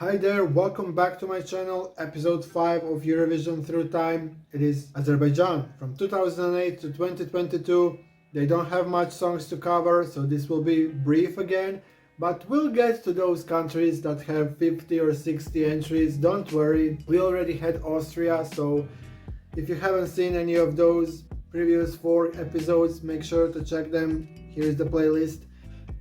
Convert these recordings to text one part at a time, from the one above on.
Hi there, welcome back to my channel, episode 5 of Eurovision Through Time. It is Azerbaijan from 2008 to 2022. They don't have much songs to cover, so this will be brief again, but we'll get to those countries that have 50 or 60 entries. Don't worry, we already had Austria, so if you haven't seen any of those previous 4 episodes, make sure to check them. Here's the playlist.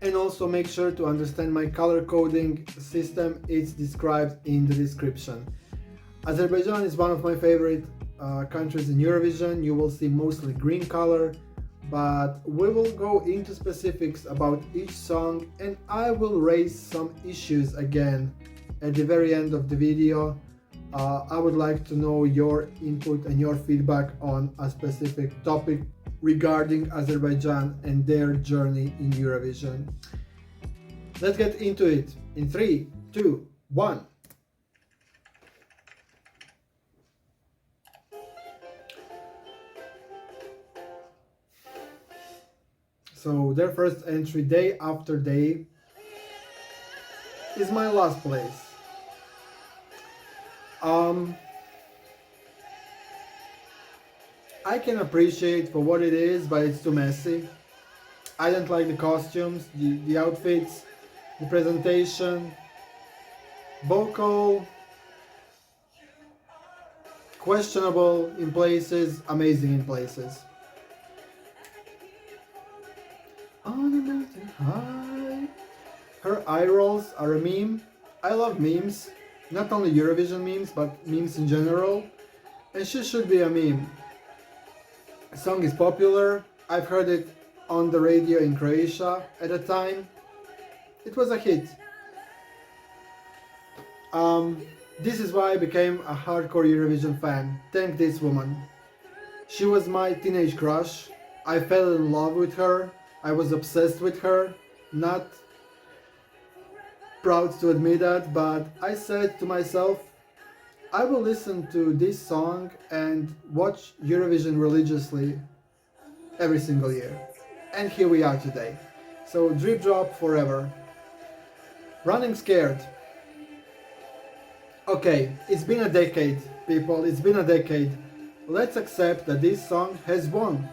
And also make sure to understand my color coding system, it's described in the description. Azerbaijan is one of my favorite countries in Eurovision. You will see mostly green color, but we will go into specifics about each song and I will raise some issues again at the very end of the video. I would like to know your input and your feedback on a specific topic regarding Azerbaijan and their journey in Eurovision. Let's get into it in 3, 2, 1. So their first entry, Day After Day, is my last place. I can appreciate for what it is, but it's too messy. I don't like the costumes, the outfits, the presentation, vocal, questionable in places, amazing in places. On a mountain high. Her eye rolls are a meme. I love memes, not only Eurovision memes, but memes in general, and she should be a meme. The song is popular. I've heard it on the radio in Croatia at the time. It was a hit. This is why I became a hardcore Eurovision fan. Thank this woman. She was my teenage crush. I fell in love with her. I was obsessed with her. Not proud to admit that, but I said to myself, I will listen to this song and watch Eurovision religiously every single year. And here we are today. So drip drop forever. Running Scared. Okay, it's been a decade, people, it's been a decade. Let's accept that this song has won.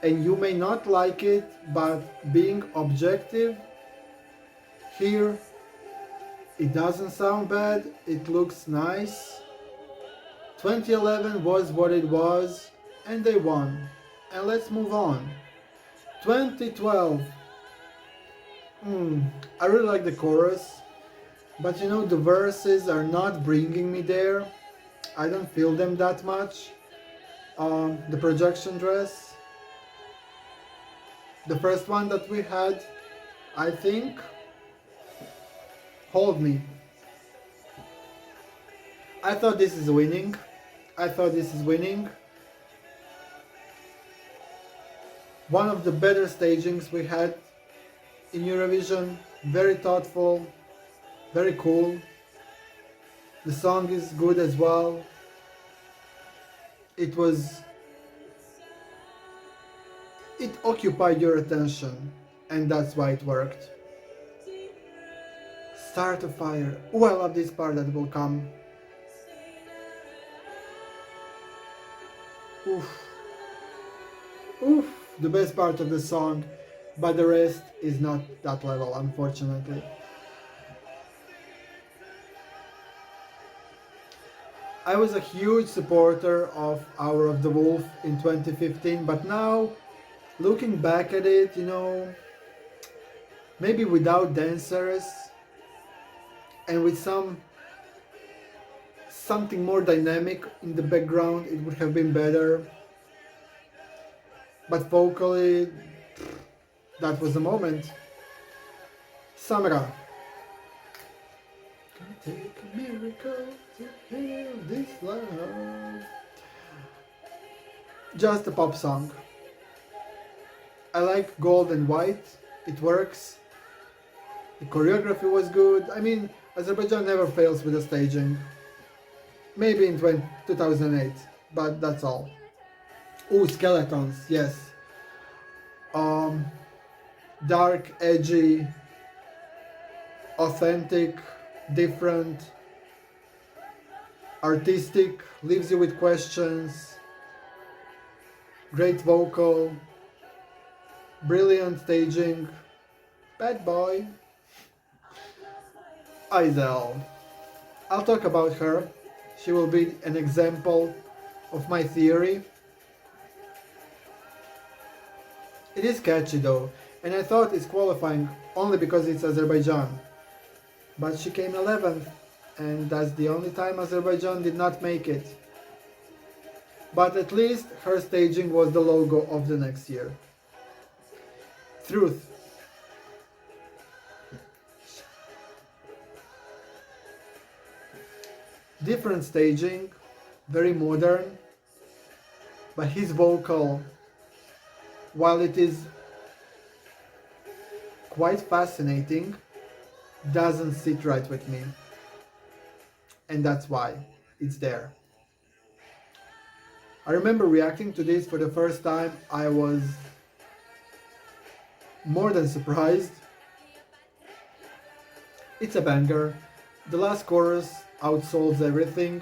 And you may not like it, but being objective, here it doesn't sound bad, it looks nice. 2011 was what it was, and they won. And let's move on. 2012. I really like the chorus, but you know, the verses are not bringing me there. I don't feel them that much. The projection dress. The first one that we had, I think, Hold Me. I thought this is winning. One of the better stagings we had in Eurovision. Very thoughtful, very cool. The song is good as well. It occupied your attention, and that's why it worked. Start a fire. Oh, I love this part that will come. Oof. Oof. The best part of the song, but the rest is not that level, unfortunately. I was a huge supporter of Hour of the Wolf in 2015, but now, looking back at it, you know, maybe without dancers, and with something more dynamic in the background, it would have been better. But vocally, that was the moment. Samra. Gonna take a miracle to heal this love. Just a pop song. I like gold and white. It works. The choreography was good. I mean, Azerbaijan never fails with the staging. Maybe in 2008, but that's all. Ooh, skeletons, yes. Dark, edgy, authentic, different, artistic, leaves you with questions, great vocal, brilliant staging, bad boy. Isel. I'll talk about her. She will be an example of my theory. It is catchy though, and I thought it's qualifying only because it's Azerbaijan. But she came 11th, and that's the only time Azerbaijan did not make it. But at least her staging was the logo of the next year. Truth. Different staging, very modern, but his vocal, while it is quite fascinating, doesn't sit right with me. And that's why it's there. I remember reacting to this for the first time. I was more than surprised. It's a banger. The last chorus outsolves everything.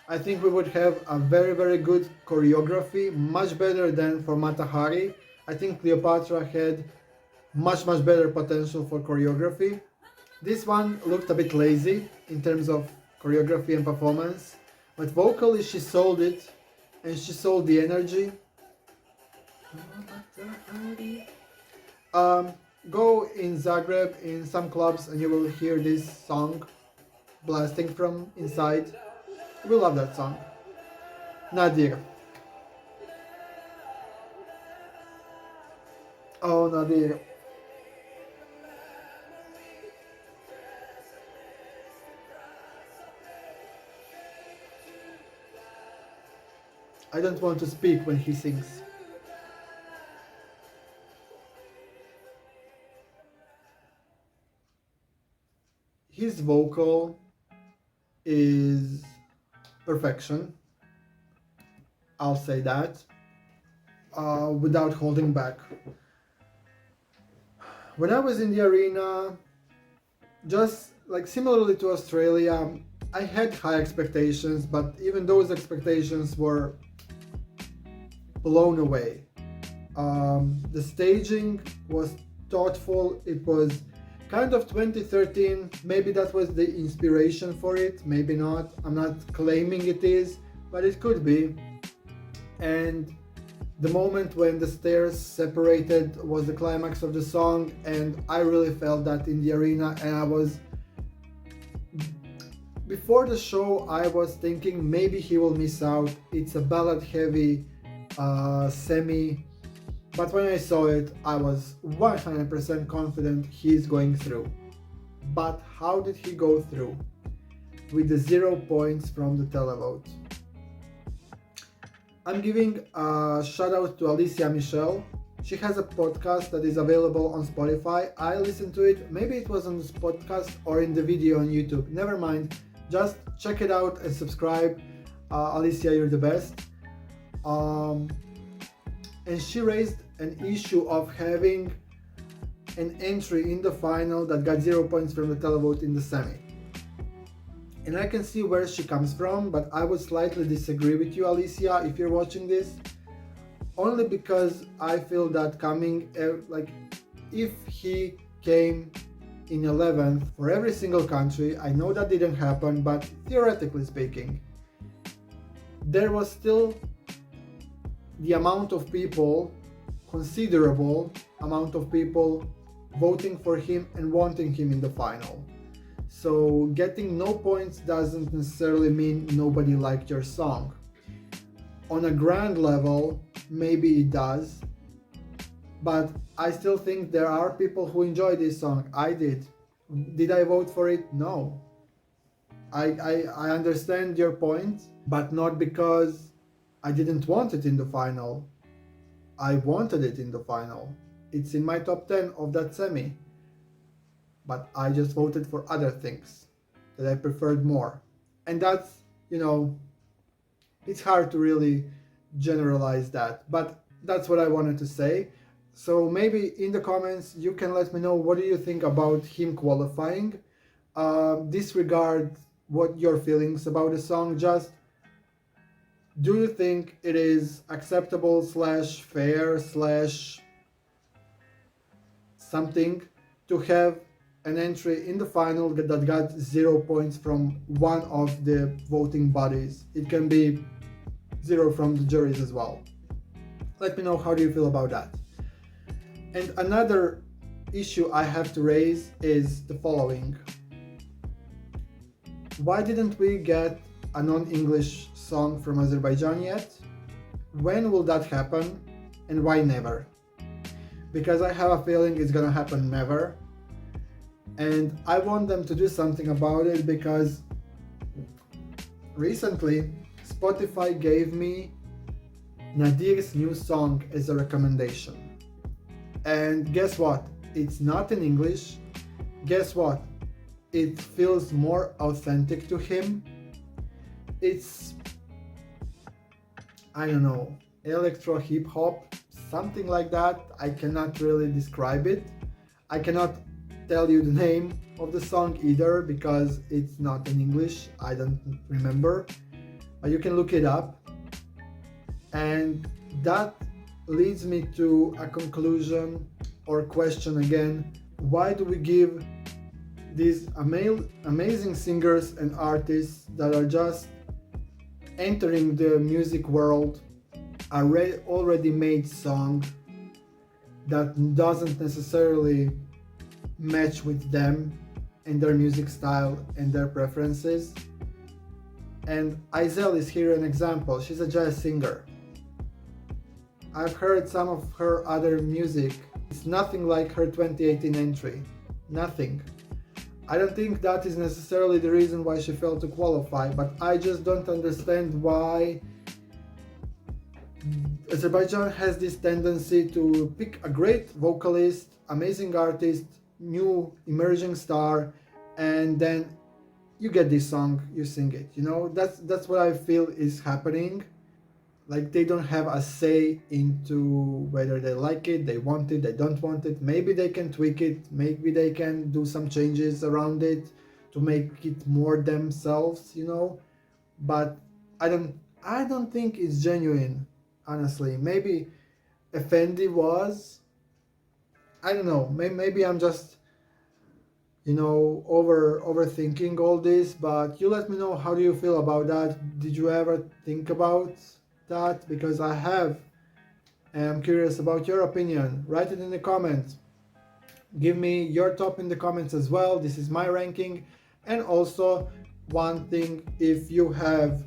I think we would have a very good choreography, much better than for Matahari. I think Cleopatra had much better potential for choreography. This one looked a bit lazy in terms of choreography and performance, but vocally she sold it, and she sold the energy. Go in Zagreb in some clubs and you will hear this song blasting from inside. We love that song. Nadir. Oh, Nadir. I don't want to speak when he sings. His vocal is perfection. I'll say that. Without holding back. When I was in the arena, just like similarly to Australia, I had high expectations, but even those expectations were blown away. The staging was thoughtful. It was kind of 2013. Maybe that was the inspiration for it, maybe not. I'm not claiming it is, but it could be. And the moment when the stairs separated was the climax of the song, and I really felt that in the arena. And before the show I was thinking maybe he will miss out. It's a ballad heavy semi, but when I saw it I was 100% confident he's going through. But how did he go through? With the 0 points from the televote. I'm giving a shout out to Alicia Michelle. She has a podcast that is available on Spotify. I listened to it. Maybe it was on this podcast or in the video on YouTube. Never mind. Just check it out and subscribe. Alicia, you're the best. And she raised an issue of having an entry in the final that got 0 points from the televote in the semi. And I can see where she comes from, but I would slightly disagree with you, Alicia, if you're watching this. Only because I feel that if he came in 11th for every single country, I know that didn't happen, but theoretically speaking, there was still the amount of people, considerable amount of people voting for him and wanting him in the final. So getting no points doesn't necessarily mean nobody liked your song. On a grand level, maybe it does, but I still think there are people who enjoy this song. I did. Did I vote for it? No. I understand your point, but not because I didn't want it in the final. I wanted it in the final. It's in my top 10 of that semi. But I just voted for other things that I preferred more. And that's, it's hard to really generalize that, but that's what I wanted to say. So maybe in the comments you can let me know what do you think about him qualifying. disregard what your feelings about the song. Just do you think it is acceptable slash fair slash something to have an entry in the final that got 0 points from one of the voting bodies? It can be 0 from the juries as well. Let me know how do you feel about that. And another issue I have to raise is the following. Why didn't we get a non-English song from Azerbaijan yet? When will that happen, and why never? Because I have a feeling it's gonna happen never, and I want them to do something about it, because recently Spotify gave me Nadir's new song as a recommendation, and guess what? It's not in English. Guess what? It feels more authentic to him. It's, I don't know, electro hip hop, something like that. I cannot really describe it. I cannot tell you the name of the song either because it's not in English. I don't remember, but you can look it up. And that leads me to a conclusion or question again. Why do we give these amazing singers and artists that are just entering the music world a already made song that doesn't necessarily match with them and their music style and their preferences? And Izel is here an example. She's a jazz singer. I've heard some of her other music. It's nothing like her 2018 entry. Nothing. I don't think that is necessarily the reason why she failed to qualify, but I just don't understand why Azerbaijan has this tendency to pick a great vocalist, amazing artist, new emerging star, and then you get this song, you sing it. You know, that's what I feel is happening. Like they don't have a say into whether they like it, they want it, they don't want it. Maybe they can tweak it, maybe they can do some changes around it to make it more themselves, you know. But I don't think it's genuine, honestly. Maybe Effendi was. I don't know. Maybe I'm just, you know, overthinking all this. But you let me know, how do you feel about that? Did you ever think about that? Because I have, and I'm curious about your opinion. Write it in the comments. Give me your top in the comments as well. This is my ranking. And also one thing, if you have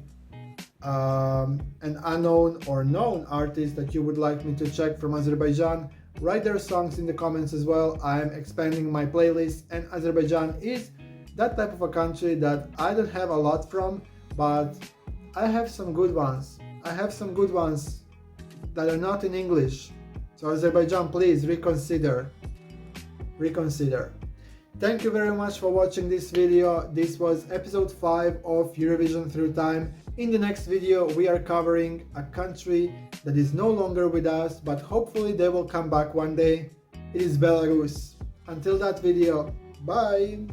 an unknown or known artist that you would like me to check from Azerbaijan, write their songs in the comments as well. I am expanding my playlist, and Azerbaijan is that type of a country that I don't have a lot from, but I have some good ones. I have some good ones that are not in English. So Azerbaijan, please reconsider. Thank you very much for watching this video. This was episode 5 of Eurovision Through Time. In the next video, we are covering a country that is no longer with us, but hopefully they will come back one day. It is Belarus. Until that video, bye!